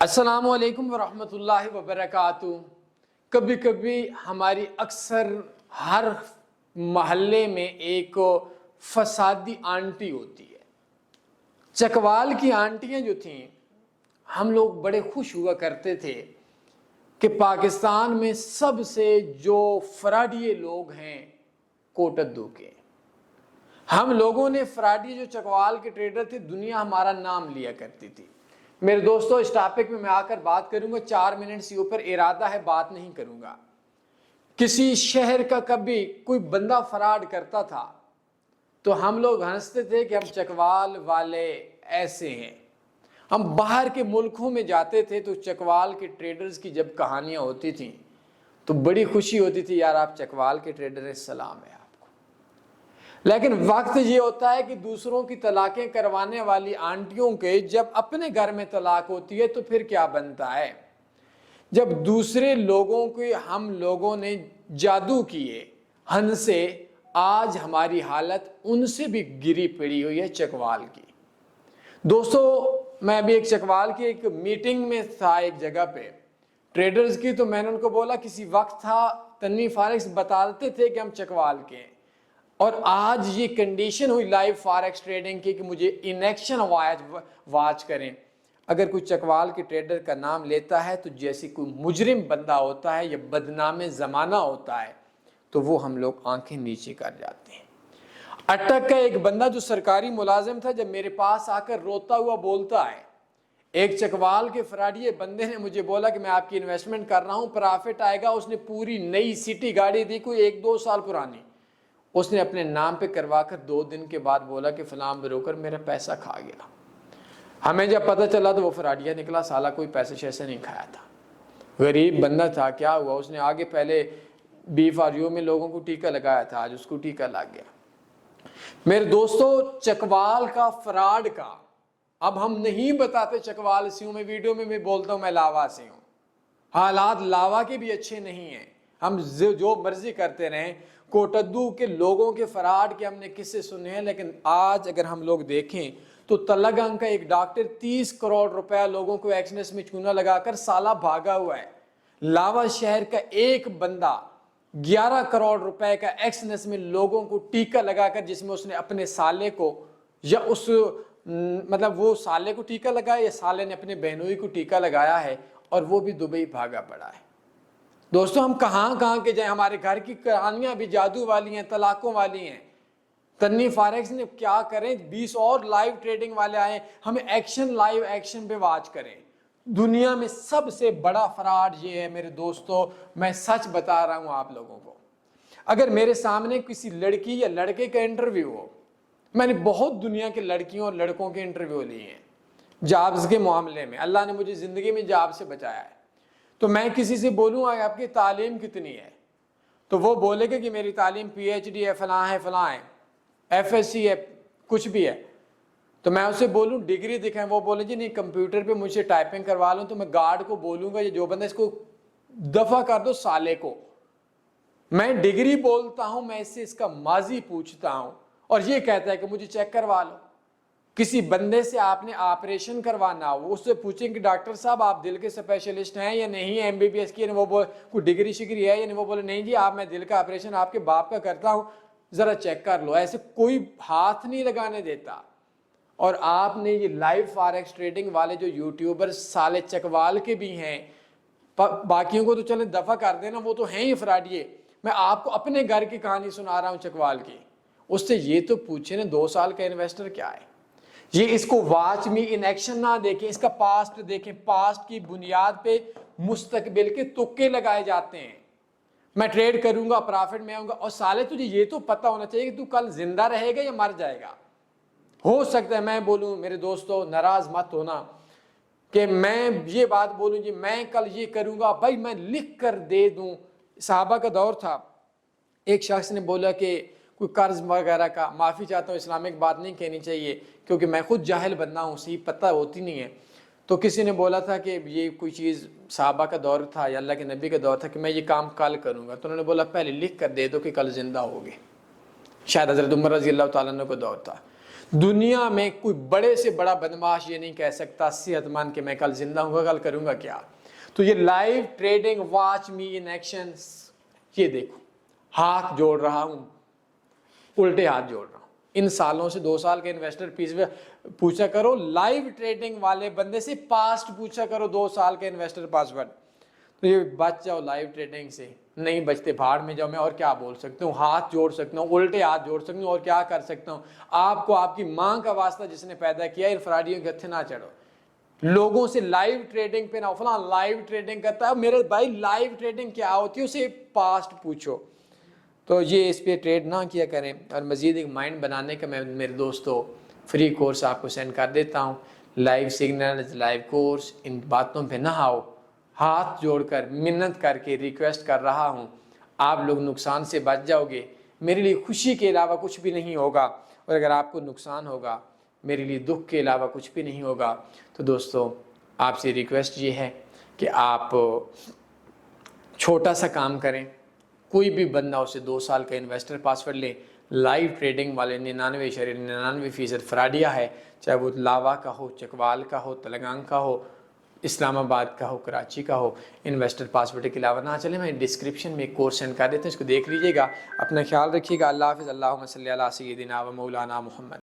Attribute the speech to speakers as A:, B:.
A: السلام علیکم ورحمۃ اللہ وبرکاتہ۔ کبھی کبھی ہماری اکثر ہر محلے میں ایک فسادی آنٹی ہوتی ہے۔ چکوال کی آنٹیاں جو تھیں، ہم لوگ بڑے خوش ہوا کرتے تھے کہ پاکستان میں سب سے جو فراڈیے لوگ ہیں کوٹدو کے۔ ہم لوگوں نے فراڈی جو چکوال کے ٹریڈر تھے، دنیا ہمارا نام لیا کرتی تھی۔ میرے دوستو، اس ٹاپک میں آ کر بات کروں گا، 4 منٹ سے اوپر ارادہ ہے بات نہیں کروں گا۔ کسی شہر کا کبھی کوئی بندہ فراڈ کرتا تھا تو ہم لوگ ہنستے تھے کہ ہم چکوال والے ایسے ہیں۔ ہم باہر کے ملکوں میں جاتے تھے تو چکوال کے ٹریڈرز کی جب کہانیاں ہوتی تھیں تو بڑی خوشی ہوتی تھی، یار آپ چکوال کے ٹریڈر ہیں، سلام ہے آپ کو۔ لیکن وقت یہ ہوتا ہے کہ دوسروں کی طلاقیں کروانے والی آنٹیوں کے جب اپنے گھر میں طلاق ہوتی ہے تو پھر کیا بنتا ہے؟ جب دوسرے لوگوں کے ہم لوگوں نے جادو کیے، ہنسے، آج ہماری حالت ان سے بھی گری پڑی ہوئی ہے چکوال کی۔ دوستو، میں ابھی ایک چکوال کی ایک میٹنگ میں تھا ایک جگہ پہ ٹریڈرز کی، تو میں نے ان کو بولا کسی وقت تھا تنویر فارکس بتاتے تھے کہ ہم چکوال کے ہیں، اور آج یہ کنڈیشن ہوئی لائیو فارکس ٹریڈنگ کی کہ مجھے انیکشن واچ کریں۔ اگر کوئی چکوال کے ٹریڈر کا نام لیتا ہے تو جیسے کوئی مجرم بندہ ہوتا ہے یا بدنام زمانہ ہوتا ہے تو وہ ہم لوگ آنکھیں نیچے کر جاتے ہیں۔ اٹک کا ایک بندہ جو سرکاری ملازم تھا، جب میرے پاس آ کر روتا ہوا بولتا ہے، ایک چکوال کے فراڈیے بندے نے مجھے بولا کہ میں آپ کی انویسٹمنٹ کر رہا ہوں، پرافٹ آئے گا۔ اس نے پوری نئی سٹی گاڑی دی، کوئی 1-2 سال پرانی، اس نے اپنے نام پہ کروا کر 2 دن کے بعد بولا کہ فلاں بروکر میرا پیسہ کھا گیا۔ ہمیں جب پتہ چلا تو وہ فراڈیا نکلا، سالہ کوئی پیسے شیسے نہیں کھایا تھا، غریب بندہ تھا۔ کیا ہوا؟ اس نے آگے پہلے B4U میں لوگوں کو ٹیکہ لگایا تھا، آج اس کو ٹیکہ لگ گیا۔ میرے دوستو، چکوال کا فراڈ کا اب ہم نہیں بتاتے چکوال سے ہوں، میں ویڈیو میں بولتا ہوں میں لاوا سے ہوں۔ حالات لاوا کے بھی اچھے نہیں ہیں، ہم جو مرضی کرتے رہیں۔ کوٹدو کے لوگوں کے فراڈ کے ہم نے قصے سنے ہیں، لیکن آج اگر ہم لوگ دیکھیں تو تلگنگ کا ایک ڈاکٹر 30 کروڑ روپیہ لوگوں کو ایکسنس میں چونا لگا کر سالہ بھاگا ہوا ہے۔ لاوا شہر کا ایک بندہ 11 کروڑ روپے کا ایکسنس میں لوگوں کو ٹیکہ لگا کر، جس میں اس نے اپنے سالے کو یا اس مطلب وہ سالے کو ٹیکہ لگایا یا سالے نے اپنے بہنوئی کو ٹیکہ لگایا ہے، اور وہ بھی دبئی بھاگا پڑا ہے۔ دوستو، ہم کہاں کے جائیں؟ ہمارے گھر کی کہانیاں بھی جادو والی ہیں، طلاقوں والی ہیں۔ تنویر فارکس نے کیا کریں، 20 اور لائیو ٹریڈنگ والے آئے، ہمیں لائیو ایکشن پہ واچ کریں۔ دنیا میں سب سے بڑا فراڈ یہ ہے میرے دوستو، میں سچ بتا رہا ہوں آپ لوگوں کو۔ اگر میرے سامنے کسی لڑکی یا لڑکے کا انٹرویو ہو، میں نے بہت دنیا کے لڑکیوں اور لڑکوں کے انٹرویو لیے ہیں جابز کے معاملے میں، اللہ نے مجھے زندگی میں جاب سے بچایا ہے، تو میں کسی سے بولوں آپ کی تعلیم کتنی ہے، تو وہ بولے گا کہ میری تعلیم PhD ہے، فلاں ہے، فلاں ہے، FSC ہے، کچھ بھی ہے۔ تو میں اسے بولوں ڈگری دکھائیں، وہ بولے جی نہیں کمپیوٹر پہ مجھے ٹائپنگ کروا لوں، تو میں گارڈ کو بولوں گا یہ جو بندہ، اس کو دفع کر دو سالے کو۔ میں ڈگری بولتا ہوں، میں اس سے اس کا ماضی پوچھتا ہوں، اور یہ کہتا ہے کہ مجھے چیک کروا لو۔ کسی بندے سے آپ نے آپریشن کروانا ہو، اس سے پوچھیں کہ ڈاکٹر صاحب آپ دل کے اسپیشلسٹ ہیں یا نہیں ہیں، MBBS کی، وہ کوئی ڈگری شگری ہے یا نہیں، وہ بولے نہیں جی میں دل کا آپریشن آپ کے باپ کا کرتا ہوں، ذرا چیک کر لو۔ ایسے کوئی ہاتھ نہیں لگانے دیتا۔ اور آپ نے یہ لائیو فارکس ٹریڈنگ والے جو یوٹیوبر سالے چکوال کے بھی ہیں، باقیوں کو تو چلیں دفع کر دینا، وہ تو ہیں ہی فراڈیے۔ میں آپ کو اپنے گھر کی کہانی سنا رہا ہوں چکوال کی، اس سے یہ تو پوچھیں نا 2 سال کا انویسٹر کیا ہے؟ یہ اس کو واچ می ان ایکشن نہ دیکھیں، اس کا پاسٹ دیکھیں۔ پاسٹ کی بنیاد پہ مستقبل کے تکے لگائے جاتے ہیں۔ میں ٹریڈ کروں گا، پرافٹ میں آؤں گا، اور سالے تجھے یہ تو پتہ ہونا چاہیے کہ تو کل زندہ رہے گا یا مر جائے گا۔ ہو سکتا ہے میں بولوں، میرے دوستو ناراض مت ہونا کہ میں یہ بات بولوں جی میں کل یہ کروں گا، بھائی میں لکھ کر دے دوں۔ صحابہ کا دور تھا، ایک شخص نے بولا کہ کوئی قرض وغیرہ کا، معافی چاہتا ہوں اسلامک بات نہیں کہنی چاہیے کیونکہ میں خود جاہل بندہ ہوں، صحیح پتہ ہوتی نہیں ہے، تو کسی نے بولا تھا کہ یہ کوئی چیز صحابہ کا دور تھا یا اللہ کے نبی کا دور تھا کہ میں یہ کام کل کروں گا، تو انہوں نے بولا پہلے لکھ کر دے دو کہ کل زندہ ہوگے۔ شاید حضرت عمر رضی اللہ تعالیٰ عنہ کا دور تھا۔ دنیا میں کوئی بڑے سے بڑا بدماش یہ نہیں کہہ سکتا صحت مند کہ میں کل زندہ ہوں گا، کل کروں گا کیا۔ تو یہ live trading, watch me in action, یہ دیکھو ہاتھ جوڑ رہا ہوں، الٹے ہاتھ جوڑ رہا ہوں۔ ان سالوں سے 2 سال کے انویسٹر پیس پوچھا کرو، لائیو ٹریڈنگ والے بندے سے پاسٹ پوچھا کرو 2 سال کے انویسٹر پاسورڈ، تو یہ بچ جاؤ لائیو ٹریڈنگ سے۔ نہیں بچتے بھاڑ میں جاؤ، میں اور کیا بول سکتا ہوں، ہاتھ جوڑ سکتا ہوں، الٹے ہاتھ جوڑ سکتا ہوں، اور کیا کر سکتا ہوں۔ آپ کو آپ کی ماں کا واسطہ جس نے پیدا کیا، ان فراڈیوں کے ہتھے نہ چڑھو، لوگوں سے لائیو ٹریڈنگ پہ نہ فلاں لائیو ٹریڈنگ کرتا ہے، میرے بھائی لائیو ٹریڈنگ کیا ہوتی ہے اسے پاسٹ پوچھو۔ تو یہ اس پہ ٹریڈ نہ کیا کریں۔ اور مزید ایک مائنڈ بنانے کا میں میرے دوستوں فری کورس آپ کو سینڈ کر دیتا ہوں، لائیو سگنل، لائیو کورس، ان باتوں پہ نہ آؤ۔ ہاتھ جوڑ کر منت کر کے ریکویسٹ کر رہا ہوں، آپ لوگ نقصان سے بچ جاؤ گے، میرے لیے خوشی کے علاوہ کچھ بھی نہیں ہوگا، اور اگر آپ کو نقصان ہوگا میرے لیے دکھ کے علاوہ کچھ بھی نہیں ہوگا۔ تو دوستوں آپ سے ریکویسٹ یہ ہے کہ آپ چھوٹا سا کام کریں، کوئی بھی بندہ اسے 2 سال کا انویسٹر پاسورڈ لے، لائیو ٹریڈنگ والے 99.99% فراڈیا ہے، چاہے وہ لاوا کا ہو، چکوال کا ہو، تلنگانگ کا ہو، اسلام آباد کا ہو، کراچی کا ہو، انویسٹر پاسورڈ کے علاوہ نہ چلے۔ میں ڈسکرپشن میں ایک کورس سینڈ کر دیتا ہوں، اس کو دیکھ لیجیے گا۔ اپنا خیال رکھیے گا۔ اللہ حافظ۔ اللہم صلی علی سیدنا و مولانا محمد۔